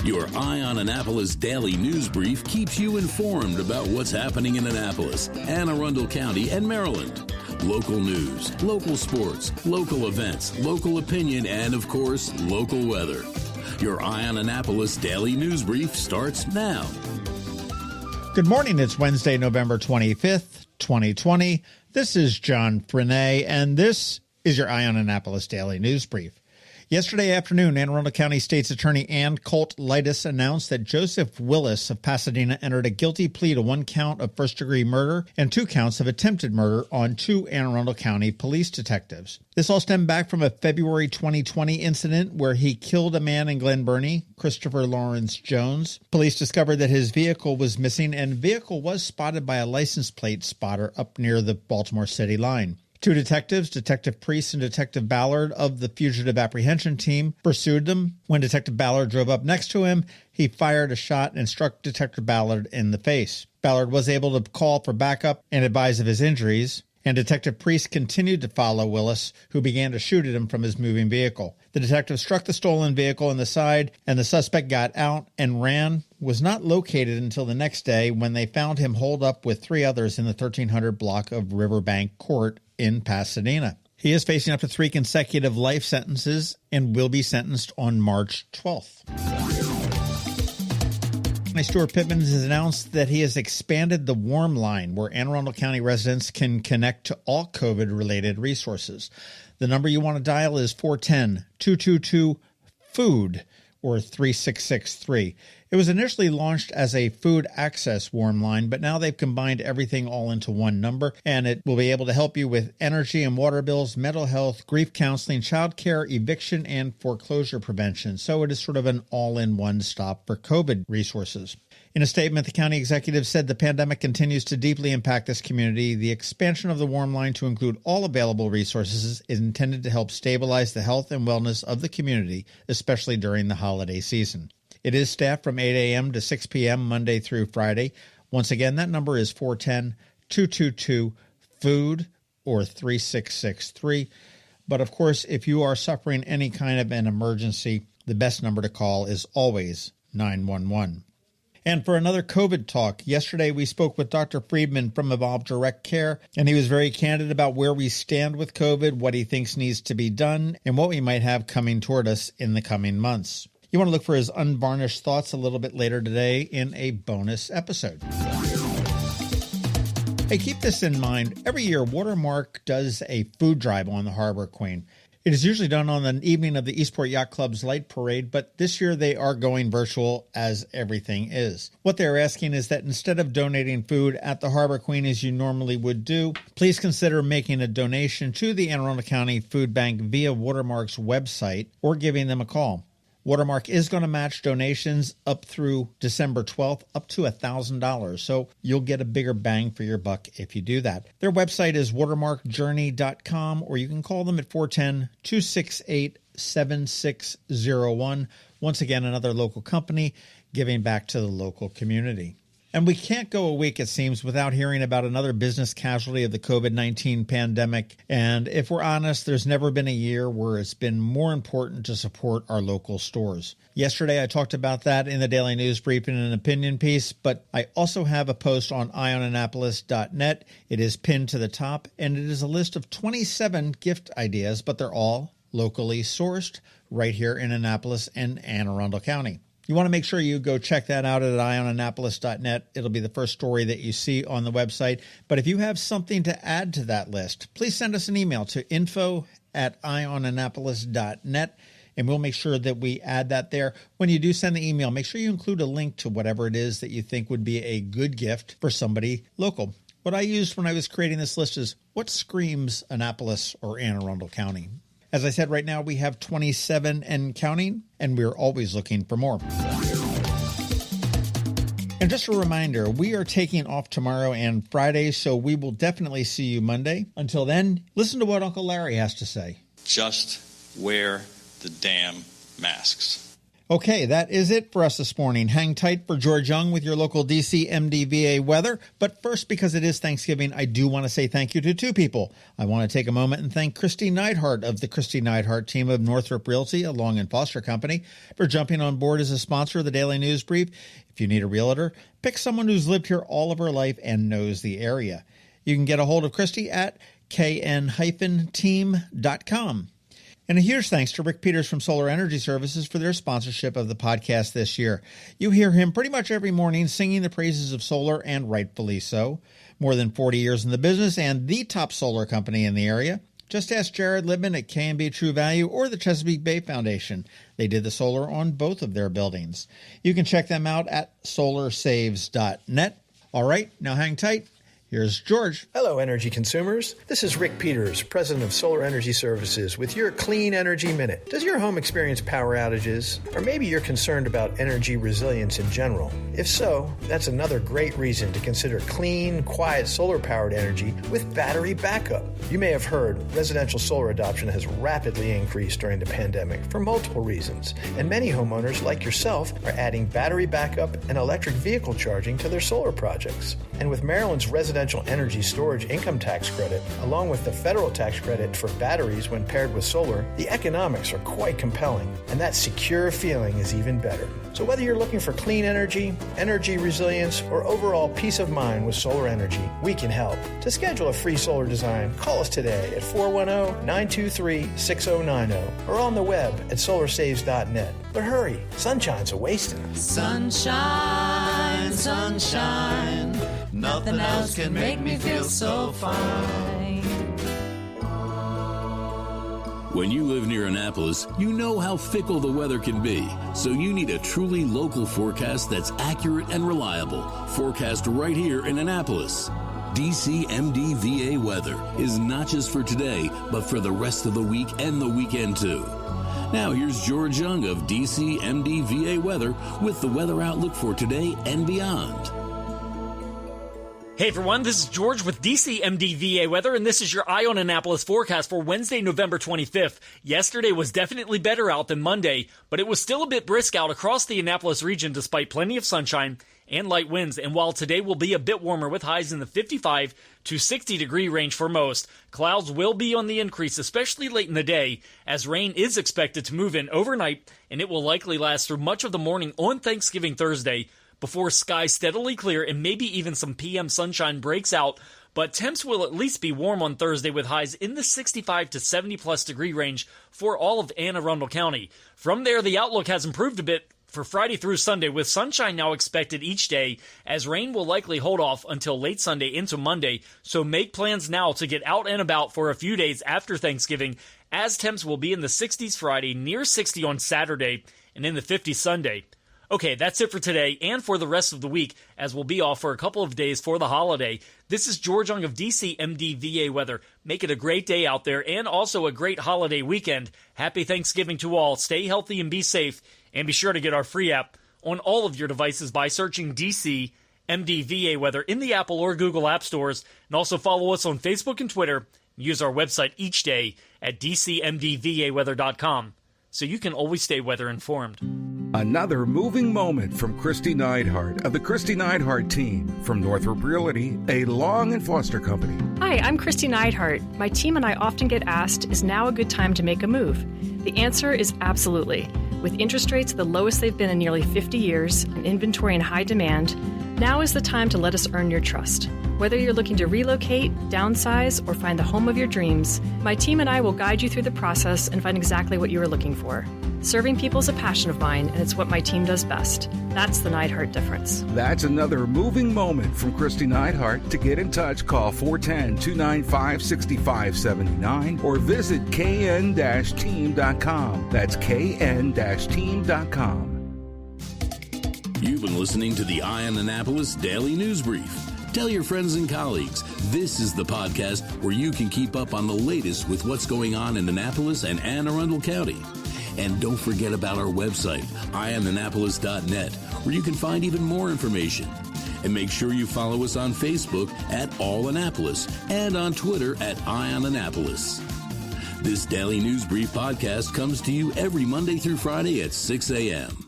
Your Eye on Annapolis daily news brief keeps you informed about what's happening in Annapolis, Anne Arundel County, and Maryland. Local news, local sports, local events, local opinion, and, of course, local weather. Your Eye on Annapolis daily news brief starts now. Good morning. It's Wednesday, November 25th, 2020. This is John Frenaye, and this is your Eye on Annapolis daily news brief. Yesterday afternoon, Anne Arundel County State's Attorney Ann Colt-Litis announced that Joseph Willis of Pasadena entered a guilty plea to 1 count of first-degree murder and 2 counts of attempted murder on 2 Anne Arundel County police detectives. This all stemmed back from a February 2020 incident where he killed a man in Glen Burnie, Christopher Lawrence Jones. Police discovered that his vehicle was missing, and the vehicle was spotted by a license plate spotter up near the Baltimore City line. 2 detectives, Detective Priest and Detective Ballard of the Fugitive Apprehension Team, pursued them. When Detective Ballard drove up next to him, he fired a shot and struck Detective Ballard in the face. Ballard was able to call for backup and advise of his injuries, and Detective Priest continued to follow Willis, who began to shoot at him from his moving vehicle. The detective struck the stolen vehicle in the side, and the suspect got out and ran. Was not located until the next day when they found him holed up with 3 others in the 1300 block of Riverbank Court in Pasadena. He is facing up to 3 consecutive life sentences and will be sentenced on March 12th. Stuart Pittman has announced that he has expanded the Warm Line, where Anne Arundel County residents can connect to all COVID-related resources. The number you want to dial is 410-222-FOOD or 3663. It was initially launched as a food access warm line, but now they've combined everything all into one number, and it will be able to help you with energy and water bills, mental health, grief counseling, child care, eviction, and foreclosure prevention. So it is sort of an all-in-one stop for COVID resources. In a statement, the county executive said the pandemic continues to deeply impact this community. The expansion of the Warm Line to include all available resources is intended to help stabilize the health and wellness of the community, especially during the holiday season. It is staffed from 8 a.m. to 6 p.m. Monday through Friday. Once again, that number is 410-222-FOOD or 3663. But of course, if you are suffering any kind of an emergency, the best number to call is always 911. And for another COVID talk, yesterday we spoke with Dr. Friedman from Evolve Direct Care, and he was very candid about where we stand with COVID, what he thinks needs to be done, and what we might have coming toward us in the coming months. You want to look for his unvarnished thoughts a little bit later today in a bonus episode. Hey, keep this in mind. Every year, Watermark does a food drive on the Harbor Queen. It is usually done on the evening of the Eastport Yacht Club's Light Parade, but this year they are going virtual, as everything is. What they're asking is that instead of donating food at the Harbor Queen as you normally would do, please consider making a donation to the Anne Arundel County Food Bank via Watermark's website or giving them a call. Watermark is going to match donations up through December 12th, up to $1,000. So you'll get a bigger bang for your buck if you do that. Their website is watermarkjourney.com, or you can call them at 410-268-7601. Once again, another local company giving back to the local community. And we can't go a week, it seems, without hearing about another business casualty of the COVID-19 pandemic. And if we're honest, there's never been a year where it's been more important to support our local stores. Yesterday, I talked about that in the Daily News Brief in an opinion piece, but I also have a post on eyeonannapolis.net. It is pinned to the top, and it is a list of 27 gift ideas, but they're all locally sourced right here in Annapolis and Anne Arundel County. You want to make sure you go check that out at eyeonannapolis.net. It'll be the first story that you see on the website. But if you have something to add to that list, please send us an email to info@eyeonannapolis.net, and we'll make sure that we add that there. When you do send the email, make sure you include a link to whatever it is that you think would be a good gift for somebody local. What I used when I was creating this list is what screams Annapolis or Anne Arundel County. As I said, right now we have 27 and counting, and we're always looking for more. And just a reminder, we are taking off tomorrow and Friday, so we will definitely see you Monday. Until then, listen to what Uncle Larry has to say. Just wear the damn masks. Okay, that is it for us this morning. Hang tight for George Young with your local DC MDVA weather. But first, because it is Thanksgiving, I do want to say thank you to two people. I want to take a moment and thank Kristi Neidhardt of the Kristi Neidhardt Team of Northrop Realty, a Long and Foster company, for jumping on board as a sponsor of the Daily News Brief. If you need a realtor, pick someone who's lived here all of her life and knows the area. You can get a hold of Kristi at kn-team.com. And a huge thanks to Rick Peters from Solar Energy Services for their sponsorship of the podcast this year. You hear him pretty much every morning singing the praises of solar, and rightfully so. More than 40 years in the business and the top solar company in the area. Just ask Jared Libman at K&B True Value or the Chesapeake Bay Foundation. They did the solar on both of their buildings. You can check them out at solarsaves.net. All right, now hang tight. Here's George. Hello, energy consumers. This is Rick Peters, president of Solar Energy Services, with your Clean Energy Minute. Does your home experience power outages? Or maybe you're concerned about energy resilience in general? If so, that's another great reason to consider clean, quiet solar-powered energy with battery backup. You may have heard residential solar adoption has rapidly increased during the pandemic for multiple reasons, and many homeowners like yourself are adding battery backup and electric vehicle charging to their solar projects. And with Maryland's residential energy storage income tax credit, along with the federal tax credit for batteries when paired with solar, the economics are quite compelling, and that secure feeling is even better. So whether you're looking for clean energy, energy resilience, or overall peace of mind with solar energy, we can help. To schedule a free solar design, call us today at 410-923-6090 or on the web at solarsaves.net. But hurry, sunshine's a-wasting. Sunshine, sunshine, nothing else can make me feel so fine. When you live near Annapolis, you know how fickle the weather can be. So you need a truly local forecast that's accurate and reliable. Forecast right here in Annapolis. DCMDVA weather is not just for today, but for the rest of the week and the weekend too. Now here's George Young of DCMDVA weather with the weather outlook for today and beyond. Hey everyone, this is George with DCMDVA Weather, and this is your Eye on Annapolis forecast for Wednesday, November 25th. Yesterday was definitely better out than Monday, but it was still a bit brisk out across the Annapolis region despite plenty of sunshine and light winds. And while today will be a bit warmer with highs in the 55 to 60 degree range for most, clouds will be on the increase, especially late in the day, as rain is expected to move in overnight, and it will likely last through much of the morning on Thanksgiving Thursday, before skies steadily clear and maybe even some PM sunshine breaks out, but temps will at least be warm on Thursday with highs in the 65 to 70 plus degree range for all of Anne Arundel County. From there, the outlook has improved a bit for Friday through Sunday, with sunshine now expected each day, as rain will likely hold off until late Sunday into Monday, so make plans now to get out and about for a few days after Thanksgiving, as temps will be in the 60s Friday, near 60 on Saturday, and in the 50s Sunday. Okay, that's it for today and for the rest of the week, as we'll be off for a couple of days for the holiday. This is George Young of DCMDVA Weather. Make it a great day out there and also a great holiday weekend. Happy Thanksgiving to all. Stay healthy and be safe. And be sure to get our free app on all of your devices by searching DCMDVA Weather in the Apple or Google App Stores. And also follow us on Facebook and Twitter. Use our website each day at DCMDVAweather.com so you can always stay weather informed. Another moving moment from Kristi Neidhardt of the Kristi Neidhardt Team from Northrop Realty, a Long and Foster company. Hi, I'm Kristi Neidhardt. My team and I often get asked, is now a good time to make a move? The answer is absolutely. With interest rates the lowest they've been in nearly 50 years and inventory in high demand, now is the time to let us earn your trust. Whether you're looking to relocate, downsize, or find the home of your dreams, my team and I will guide you through the process and find exactly what you are looking for. Serving people is a passion of mine, and it's what my team does best. That's the Neidhardt difference. That's another moving moment from Kristi Neidhardt. To get in touch, call 410-295-6579 or visit kn-team.com. That's kn-team.com. You've been listening to the Eye on Annapolis Daily News Brief. Tell your friends and colleagues, this is the podcast where you can keep up on the latest with what's going on in Annapolis and Anne Arundel County. And don't forget about our website, eyeonannapolis.net, where you can find even more information. And make sure you follow us on Facebook at All Annapolis and on Twitter at Eye on Annapolis. This Daily News Brief podcast comes to you every Monday through Friday at 6 a.m.